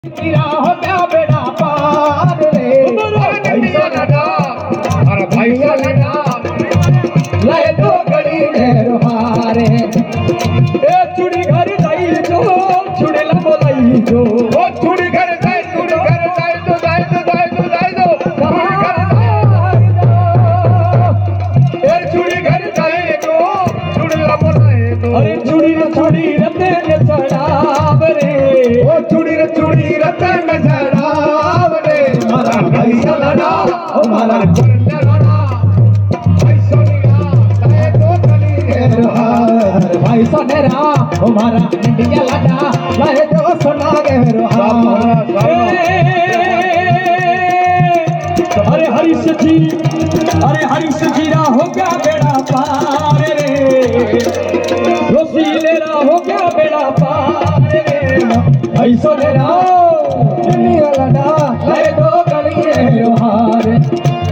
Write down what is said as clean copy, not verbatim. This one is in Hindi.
गिरा हो गया बेड़ा पार रे पैसा लगा अरे पैसा लगा लाए तो गड़ी हारे ए चुड़ी घर जाई जो चुड़ेला बोलाई जो ओ छुड़ी घर जाए तो जाए दो ए छुड़ी घर जाए तो छुड़ला बोलाए तो अरे चुड़ी रते ने चढ़ाव रे ओ छुड़ी रतन में चढ़ाव रे मारा पैसा लड़ा ओ मारा पैसा लगा जाए तो चली हार भाई सोनेरा ओ मारा इंडिया लड़ा लाए जो सोना के अरे हरीश जीरा हो गया बेड़ा पार रे रसीलेरा हो गया बेड़ा पार रे ऐसो लेरा